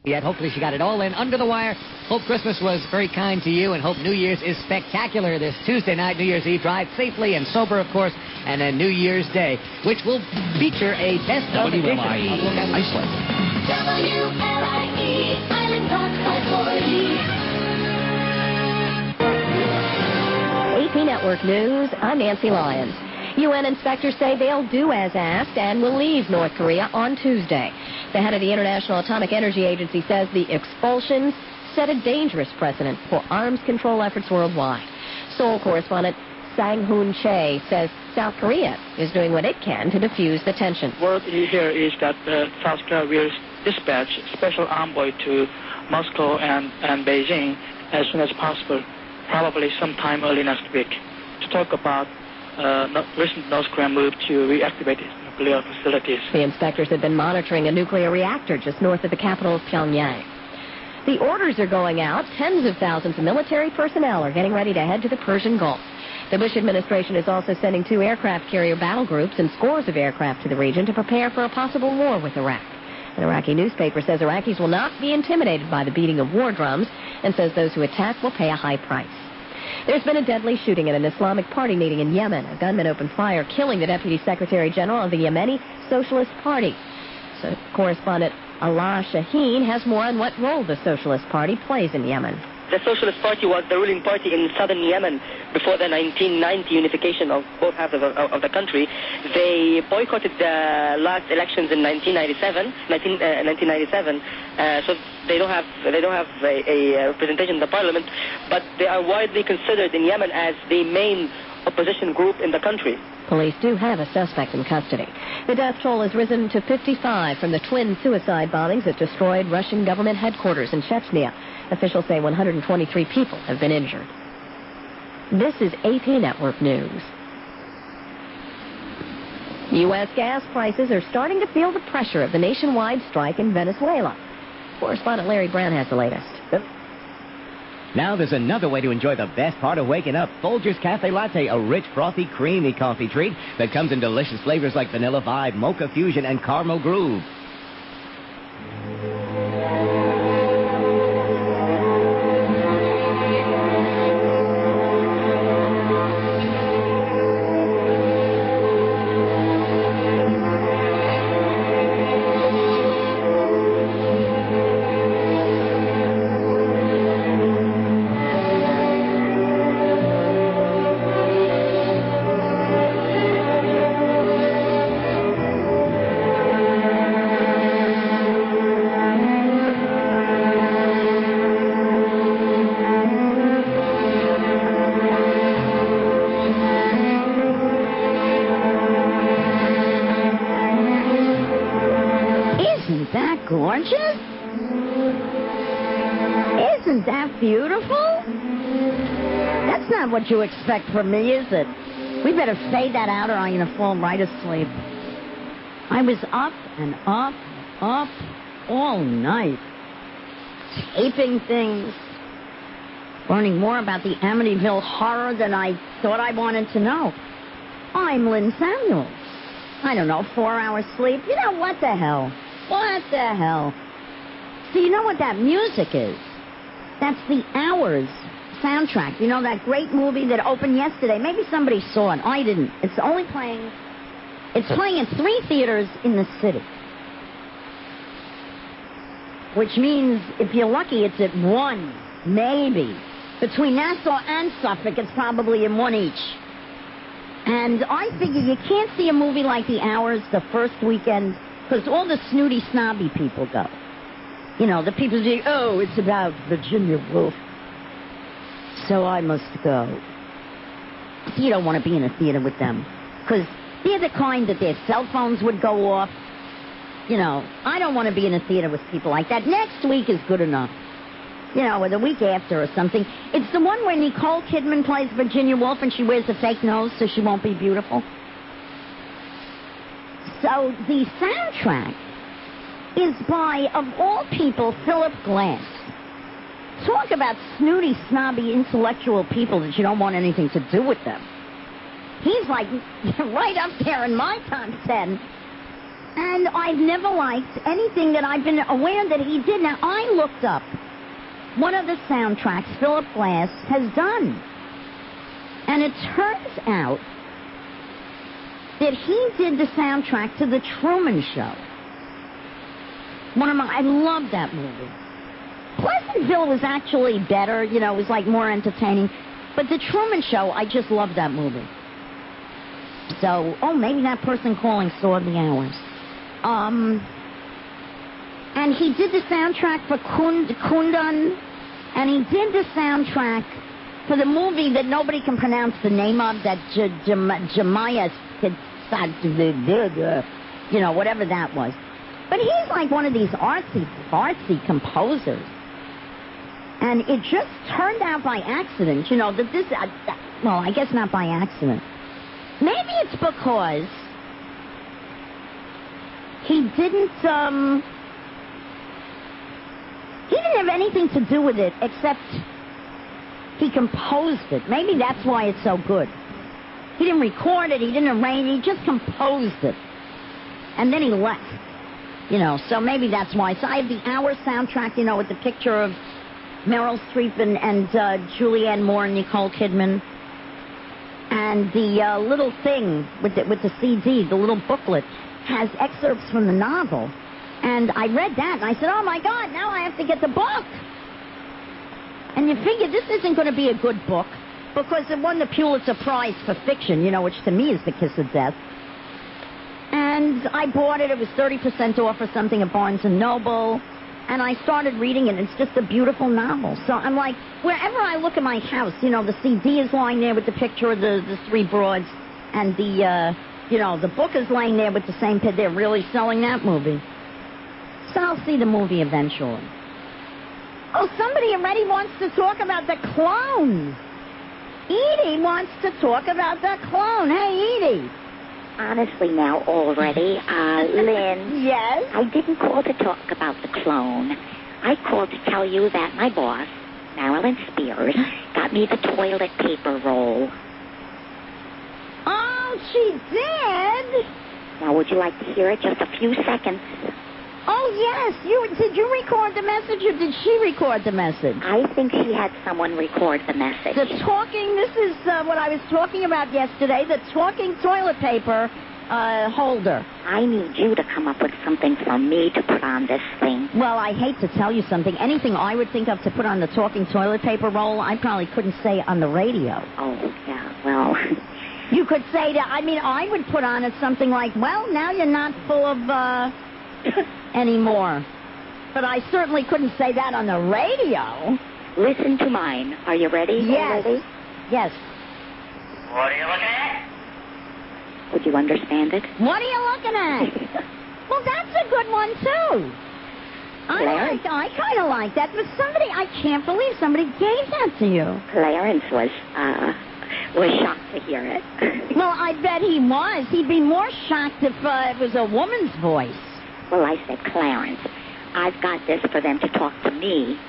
yet. Hopefully she got it all in under the wire. Hope Christmas was very kind to you, and hope New Year's is spectacular this Tuesday night, New Year's Eve. Drive safely and sober, of course, and a New Year's Day, which will feature a best of edition. WLIE, Iceland. WLIE, Island Talk 540. AP Network News, I'm Nancy Lyons. UN inspectors say they'll do as asked and will leave North Korea on Tuesday. The head of the International Atomic Energy Agency says the expulsions set a dangerous precedent for arms control efforts worldwide. Seoul correspondent Sang-Hoon Che says South Korea is doing what it can to defuse the tension. Word here is that South Korea will dispatch special envoy to Moscow and Beijing as soon as possible, probably sometime early next week, to talk about recent North Korean move to reactivate its nuclear facilities. The inspectors have been monitoring a nuclear reactor just north of the capital of Pyongyang. The orders are going out. Tens of thousands of military personnel are getting ready to head to the Persian Gulf. The Bush administration is also sending 2 aircraft carrier battle groups and scores of aircraft to the region to prepare for a possible war with Iraq. An Iraqi newspaper says Iraqis will not be intimidated by the beating of war drums and says those who attack will pay a high price. There's been a deadly shooting at an Islamic Party meeting in Yemen. A gunman opened fire, killing the Deputy Secretary General of the Yemeni Socialist Party. So correspondent Allah Shaheen has more on what role the Socialist Party plays in Yemen. The Socialist Party was the ruling party in southern Yemen before the 1990 unification of both halves of the country. They boycotted the last elections in 1997. So they don't have a representation in the parliament, but they are widely considered in Yemen as the main opposition group in the country. Police do have a suspect in custody. The death toll has risen to 55 from the twin suicide bombings that destroyed Russian government headquarters in Chechnya. Officials say 123 people have been injured. This is AP Network News. U.S. gas prices are starting to feel the pressure of the nationwide strike in Venezuela. Correspondent Larry Brown has the latest. Now there's another way to enjoy the best part of waking up. Folgers Cafe Latte, a rich, frothy, creamy coffee treat that comes in delicious flavors like Vanilla Vibe, Mocha Fusion, and Caramel Groove. Gorgeous? Isn't that beautiful? That's not what you expect from me, is it? We better fade that out or I'm going to fall right asleep. I was up and up and up all night, taping things, learning more about the Amityville horror than I thought I wanted to know. I'm Lynn Samuels. I don't know, 4 hours sleep. You know, what the hell? What the hell? So you know what that music is? That's the Hours soundtrack. You know, that great movie that opened yesterday? Maybe somebody saw it. I didn't. It's playing in 3 theaters in the city. Which means, if you're lucky, it's at 1, maybe. Between Nassau and Suffolk, it's probably in 1 each. And I figure you can't see a movie like The Hours the first weekend because all the snooty, snobby people go. You know, the people say, oh, it's about Virginia Woolf. So I must go. So you don't want to be in a theater with them. Because they're the kind that their cell phones would go off. You know, I don't want to be in a theater with people like that. Next week is good enough. You know, or the week after or something. It's the one where Nicole Kidman plays Virginia Woolf and she wears a fake nose so she won't be beautiful. So the soundtrack is by, of all people, Philip Glass. Talk about snooty, snobby, intellectual people that you don't want anything to do with them. He's like right up there in my top 10. And I've never liked anything that I've been aware that he did. Now, I looked up one of the soundtracks Philip Glass has done. And it turns out that he did the soundtrack to The Truman Show. I love that movie. Pleasantville was actually better, it was like more entertaining. But The Truman Show, I just love that movie. So, maybe that person calling saw the hours. And he did the soundtrack for Kundun, and he did the soundtrack for the movie that nobody can pronounce the name of, that Jemaya, whatever that was. But he's like one of these artsy composers. And it just turned out by accident, that this, well, I guess not by accident. Maybe it's because he didn't have anything to do with it except he composed it. Maybe that's why it's so good. He didn't record it, he didn't arrange it, he just composed it. And then he left, so maybe that's why. So I have the Hour soundtrack, with the picture of Meryl Streep and Julianne Moore and Nicole Kidman. And the little thing with the CD, the little booklet, has excerpts from the novel. And I read that, and I said, oh, my God, now I have to get the book. And you figure this isn't going to be a good book, because it won the Pulitzer Prize for fiction, which to me is the kiss of death. And I bought it. It was 30% off or something at Barnes & Noble. And I started reading it. It's just a beautiful novel. So I'm like, wherever I look at my house, the CD is lying there with the picture of the three broads. And the book is lying there with the same picture. They're really selling that movie. So I'll see the movie eventually. Oh, somebody already wants to talk about the clone. Edie wants to talk about the clone. Hey, Edie. Honestly now already, Lynn. Yes? I didn't call to talk about the clone. I called to tell you that my boss, Marilyn Spears, got me the toilet paper roll. Oh, she did? Now, would you like to hear it? Just a few seconds. Oh, yes. Did you record the message, or did she record the message? I think she had someone record the message. This is what I was talking about yesterday, the talking toilet paper holder. I need you to come up with something for me to put on this thing. Well, I hate to tell you something. Anything I would think of to put on the talking toilet paper roll, I probably couldn't say on the radio. Oh, yeah, well... You could say that, I would put on it something like, well, now you're not full of... anymore. But I certainly couldn't say that on the radio. Listen to mine. Are you ready? Yes. Already? Yes. What are you looking at? Would you understand it? What are you looking at? Well, that's a good one, too. I kind of like that. But I can't believe somebody gave that to you. Clarence was shocked to hear it. Well, I bet he was. He'd be more shocked if it was a woman's voice. Well, I said, Clarence, I've got this for them to talk to me.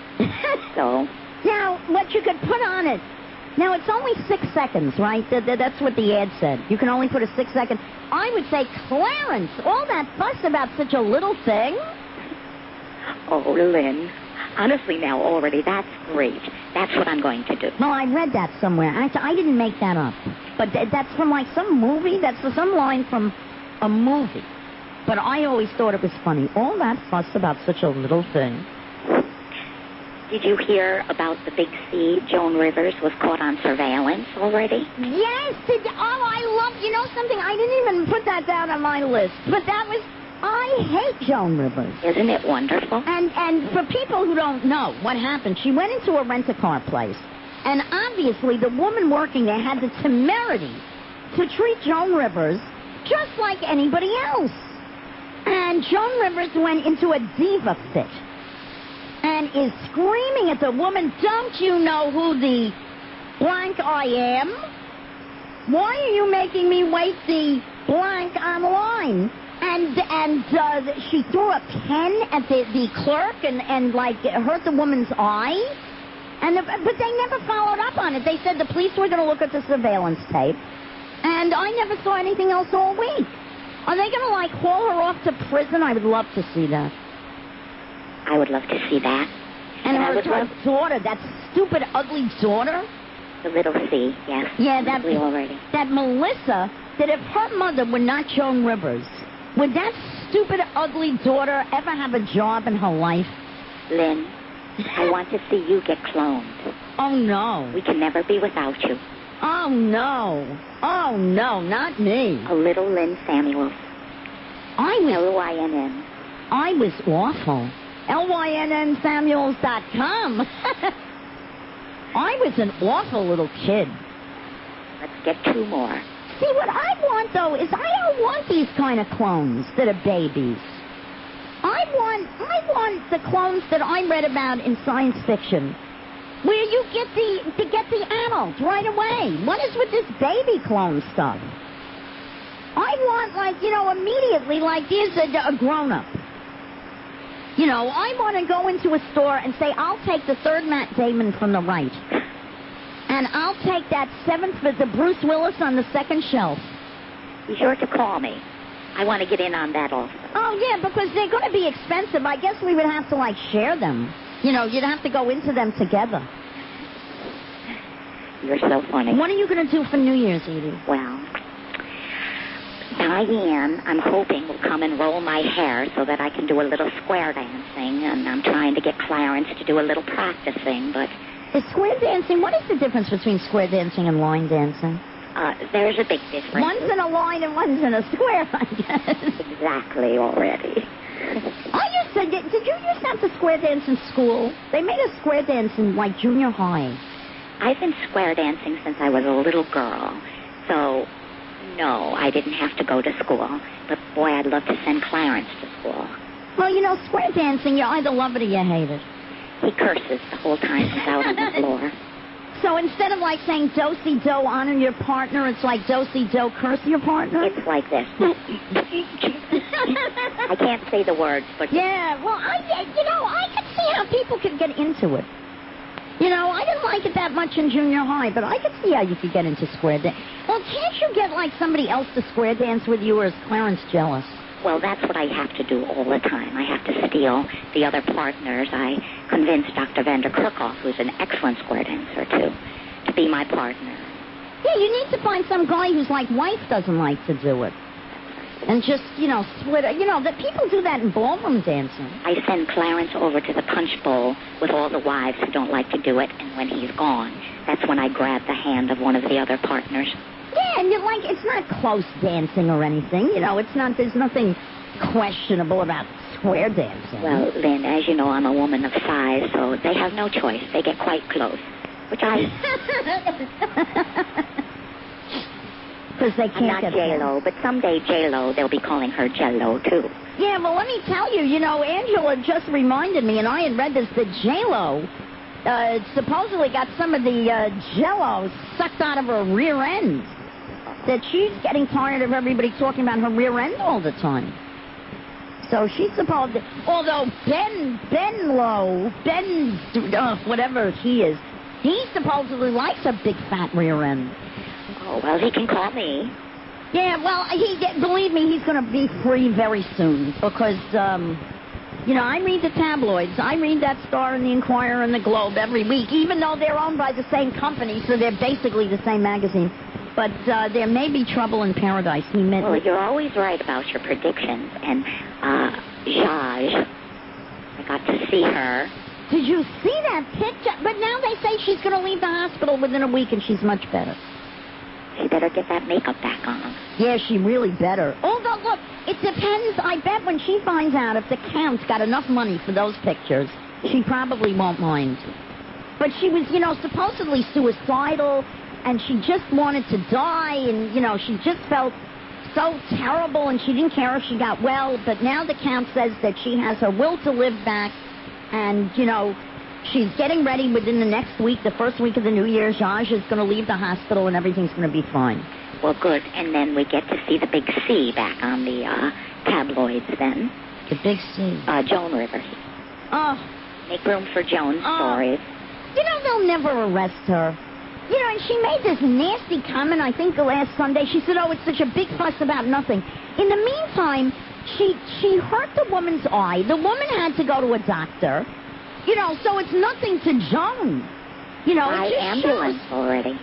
So. Now, what you could put on it. Now, it's only 6 seconds, right? That's what the ad said. You can only put a 6 second. I would say, Clarence, all that fuss about such a little thing. Oh, Lynn. Honestly, now, already, that's great. That's what I'm going to do. Well, I read that somewhere. I didn't make that up. But that's from, some movie. That's some line from a movie. But I always thought it was funny. All that fuss about such a little thing. Did you hear about the big C? Joan Rivers was caught on surveillance already? Yes. I love, something? I didn't even put that down on my list. But I hate Joan Rivers. Isn't it wonderful? And for people who don't know what happened, she went into a rent-a-car place. And obviously the woman working there had the temerity to treat Joan Rivers just like anybody else. And Joan Rivers went into a diva fit and is screaming at the woman, don't you know who the blank I am? Why are you making me wait the blank online? And she threw a pen at the clerk and hurt the woman's eye. But they never followed up on it. They said the police were going to look at the surveillance tape. And I never saw anything else all week. Are they going to, like, haul her off to prison? I would love to see that. I would love to see that. And I her would love daughter, that stupid, ugly daughter. the little C, yes. Yeah, that already. That Melissa, that if her mother were not Joan Rivers, would that stupid, ugly daughter ever have a job in her life? Lynn, I want to see you get cloned. Oh, no. We can never be without you. Oh, no. Oh, no, not me. A little Lynn Samuels. Lynn. I was awful. LYNNSamuels.com. I was an awful little kid. Let's get 2 more. See, what I want, though, is I don't want these kind of clones that are babies. I want the clones that I read about in science fiction, where you get the adult right away. What is with this baby clone stuff? I want, immediately, there's a grown-up. I want to go into a store and say, I'll take the third Matt Damon from the right. And I'll take that 7th for the Bruce Willis on the second shelf. Be sure to call me. I want to get in on that also. Oh, yeah, because they're going to be expensive. I guess we would have to, share them. You'd have to go into them together. You're so funny. What are you going to do for New Year's, Edie? Well, Diane, I'm hoping, will come and roll my hair so that I can do a little square dancing, and I'm trying to get Clarence to do a little practicing, but... Is square dancing, what is the difference between square dancing and line dancing? There's a big difference. One's in a line and one's in a square, I guess. Exactly, already. Did you used to have to square dance in school? They made us square dance in, junior high. I've been square dancing since I was a little girl, so... No, I didn't have to go to school. But, boy, I'd love to send Clarence to school. Well, square dancing, you either love it or you hate it. He curses the whole time he's out on the floor. So instead of, saying do-si-do, honor your partner, it's like do-si-do, curse your partner? It's like this. I can't say the words, but... Yeah, well, I could see how people could get into it. I didn't like it that much in junior high, but I could see how you could get into square dance. Well, can't you get, somebody else to square dance with you, or is Clarence jealous? Well, that's what I have to do all the time. I have to steal the other partners. I convinced Dr. Vander Kerkhoff, who's an excellent square dancer, to be my partner. Yeah, you need to find some guy whose, wife doesn't like to do it. And just, split it. That people do that in ballroom dancing. I send Clarence over to the punch bowl with all the wives who don't like to do it, and when he's gone, that's when I grab the hand of one of the other partners. Yeah, and it's not close dancing or anything. There's nothing questionable about square dancing. Well, Lynn, as you know, I'm a woman of size, so they have no choice. They get quite close, which I... Because they can't I'm not J-Lo, but someday J-Lo, they'll be calling her Jello, too. Yeah, well, let me tell you, Angela just reminded me, and I had read this, that J-Lo supposedly got some of the Jello sucked out of her rear end. That she's getting tired of everybody talking about her rear end all the time. So she's supposed to, although Ben, whatever he is, he supposedly likes a big fat rear end. Oh, well, he can call me. Yeah, well, believe me, he's going to be free very soon because, I read the tabloids. I read that Star and the Inquirer and the Globe every week, even though they're owned by the same company, so they're basically the same magazine. But there may be trouble in paradise. Well, you're always right about your predictions. And Zhaj, I got to see her. Did you see that picture? But now they say she's going to leave the hospital within a week, and she's much better. She better get that makeup back on. Yeah, she really better. Although, look, it depends. I bet when she finds out if the Count's got enough money for those pictures, she probably won't mind. But she was, supposedly suicidal, and she just wanted to die, and, she just felt so terrible, and she didn't care if she got well. But now the Count says that she has her will to live back, and, she's getting ready within the next week, the first week of the new year. Zhaj is going to leave the hospital and everything's going to be fine. Well, good. And then we get to see the big C back on the tabloids then. The big C? Joan Rivers. Oh. Make room for Joan's stories. They'll never arrest her. You know, and she made this nasty comment, I think, last Sunday. She said, oh, it's such a big fuss about nothing. In the meantime, she hurt the woman's eye. The woman had to go to a doctor. You know, so it's nothing to Joan. You know, By it just ambulance shows. already.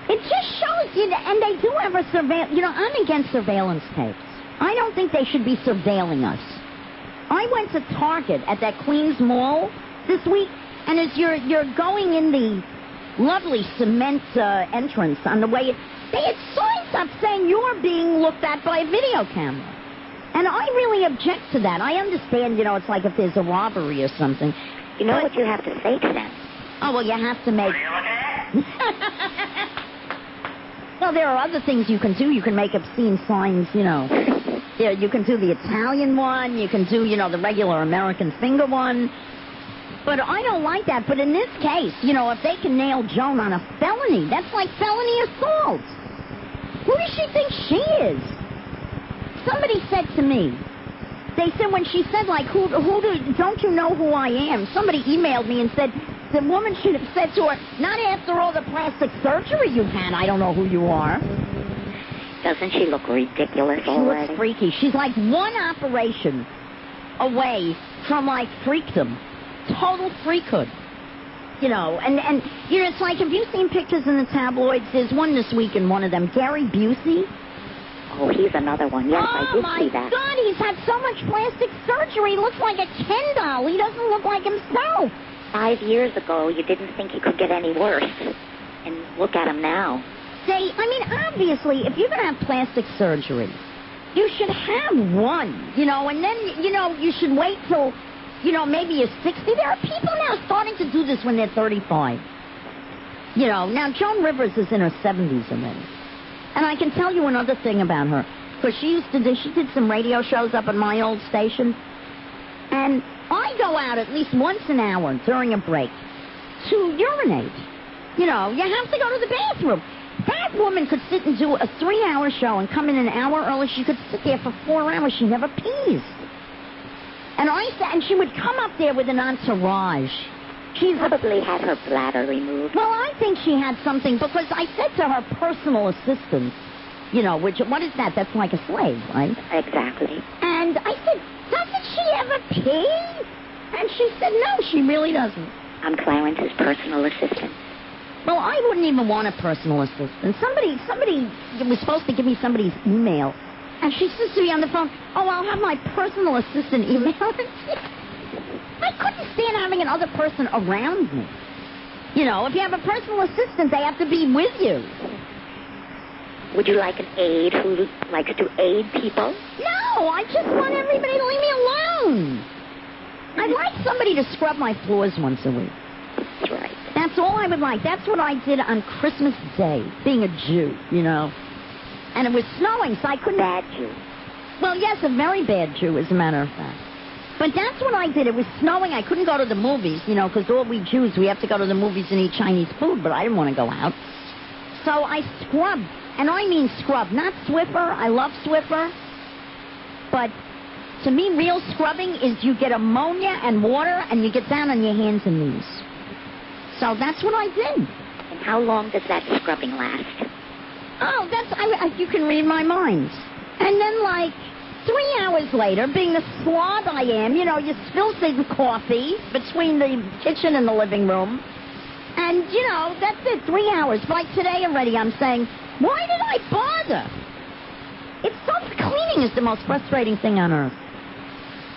It just shows, you know, and they do have a surveillance. You know, I'm against surveillance tapes. I don't think they should be surveilling us. I went to Target at that Queens Mall this week, and as you're going in the lovely cement entrance on the way, they had signs up saying you're being looked at by a video camera. And I really object to that. I understand, you know, it's like if there's a robbery or something. You know what you have to say to them? Oh, well, you have to make... Well, there are other things you can do. You can make obscene signs, you know. Yeah, you can do the Italian one. You can do, you know, the regular American finger one. But I don't like that. But in this case, you know, if they can nail Joan on a felony, that's like felony assault. Who does she think she is? Somebody said to me, they said when she said, like, don't you know who I am? Somebody emailed me and said, the woman should have said to her, not after all the plastic surgery you've had, I don't know who you are. Doesn't she look ridiculous She already? looks freaky. She's like one operation away from, like, freakdom. Total freakhood. You know, and you know, it's like, have you seen pictures in the tabloids? There's one this week in one of them. Gary Busey. Oh, he's another one. Yes, I did see that. Oh, my God, he's had so much plastic surgery. He looks like a Ken doll. He doesn't look like himself. 5 years ago, you didn't think he could get any worse. And look at him now. Obviously, if you're going to have plastic surgery, you should have one, you know, and then, you know, you should wait till, you know, maybe you're 60. There are people now starting to do this when they're 35. You know, now Joan Rivers is in her 70s already. And I can tell you another thing about her. Because she did some radio shows up at my old station. And I go out at least once an hour during a break to urinate. You know, you have to go to the bathroom. That woman could sit and do a 3-hour show and come in an hour early. She could sit there for 4 hours. She never pees. And she would come up there with an entourage. She probably had her bladder removed. Well, I think she had something, because I said to her personal assistant, you know, what is that? That's like a slave, right? Exactly. And I said, doesn't she ever pee? And she said, no, she really doesn't. I'm Clarence's personal assistant. Well, I wouldn't even want a personal assistant. Somebody was supposed to give me somebody's email. And she says to me on the phone, oh, I'll have my personal assistant email it. I couldn't stand having another person around me. You know, if you have a personal assistant, they have to be with you. Would you like an aide who likes to aid people? No, I just want everybody to leave me alone. I'd like somebody to scrub my floors once a week. That's right. That's all I would like. That's what I did on Christmas Day, being a Jew, you know. And it was snowing, so I couldn't... Bad Jew. Well, yes, a very bad Jew, as a matter of fact. But that's what I did. It was snowing. I couldn't go to the movies, you know, because all we Jews, we have to go to the movies and eat Chinese food, but I didn't want to go out. So I scrubbed, and I mean scrub, not Swiffer. I love Swiffer. But to me, real scrubbing is you get ammonia and water, and you get down on your hands and knees. So that's what I did. And how long does that scrubbing last? Oh, you can read my mind. And then, like, 3 hours later, being the slob I am, you know, you spill some coffee between the kitchen and the living room. And, you know, that's it, 3 hours. Like today already, I'm saying, why did I bother? It's self-cleaning is the most frustrating thing on earth.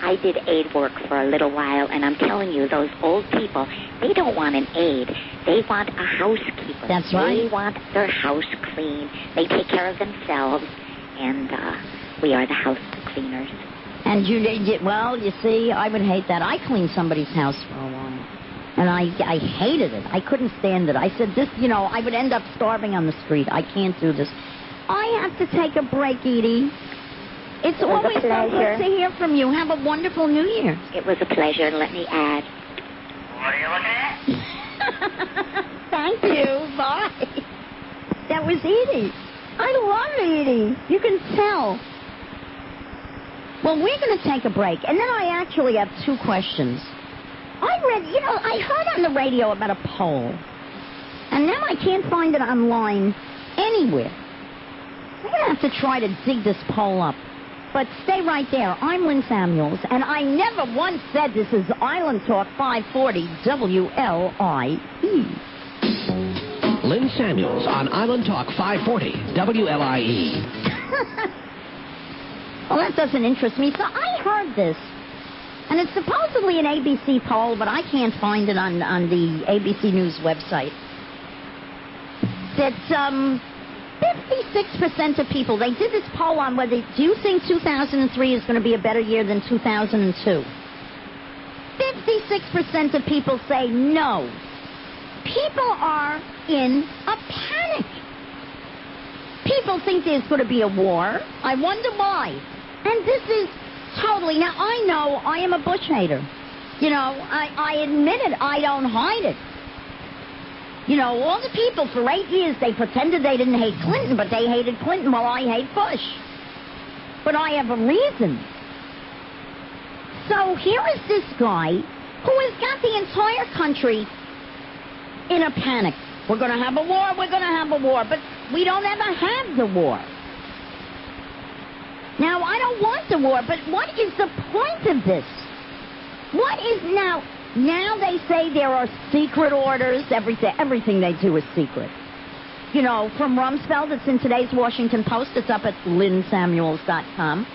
I did aid work for a little while, and I'm telling you, those old people, they don't want an aide. They want a housekeeper. That's right. They want their house clean. They take care of themselves, and we are the house cleaners. And well, you see, I would hate that. I cleaned somebody's house for a while, and I hated it. I couldn't stand it. I said, you know, I would end up starving on the street. I can't do this. I have to take a break, Edie. It's always so good to hear from you. Have a wonderful New Year. It was a pleasure, and let me add. What are you looking at? Thank you. Bye. That was Edie. I love Edie. You can tell. Well, we're going to take a break, and then I actually have 2 questions. I heard on the radio about a poll. And now I can't find it online anywhere. I'm going to have to try to dig this poll up. But stay right there. I'm Lynn Samuels, and I never once said this is Island Talk 540 WLIE. Lynn Samuels on Island Talk 540 WLIE. Well, that doesn't interest me. So I heard this, and it's supposedly an ABC poll, but I can't find it on the ABC News website. That 56% of people, they did this poll on whether, do you think 2003 is going to be a better year than 2002? 56% of people say no. People are in a panic. People think there's going to be a war. I wonder why. And this is totally, now I know I am a Bush hater. You know, I admit it. I don't hide it. You know, all the people for 8 years, they pretended they didn't hate Clinton, but they hated Clinton while I hate Bush. But I have a reason. So here is this guy who has got the entire country in a panic. We're going to have a war, we're going to have a war, but we don't ever have the war. Now, I don't want the war, but what is the point of this? What is now they say there are secret orders, everything they do is secret. You know, from Rumsfeld, it's in today's Washington Post, it's up at lynnsamuels.com,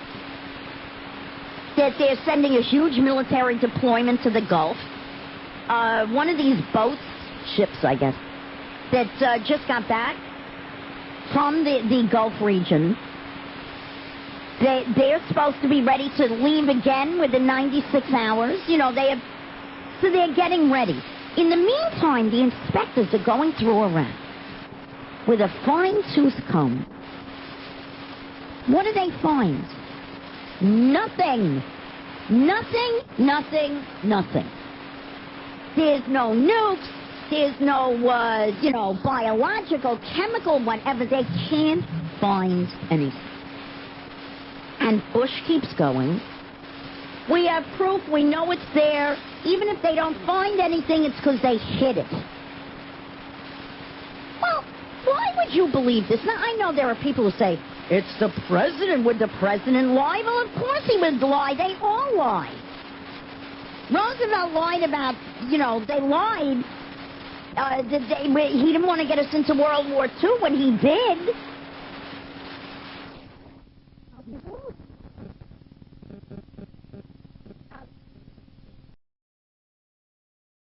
that they're sending a huge military deployment to the Gulf. One of these boats, ships, I guess, that just got back from the Gulf region. They're supposed to be ready to leave again within 96 hours. You know, so they're getting ready. In the meantime, the inspectors are going through Iraq with a fine-tooth comb. What do they find? Nothing. Nothing, nothing, nothing. There's no nukes. There's no, biological, chemical, whatever. They can't find anything. And Bush keeps going. We have proof. We know it's there. Even if they don't find anything, it's because they hid it. Well, why would you believe this? Now, I know there are people who say, it's the president. Would the president lie? Well, of course he would lie. They all lie. Roosevelt lied about, they lied. He didn't want to get us into World War II when he did.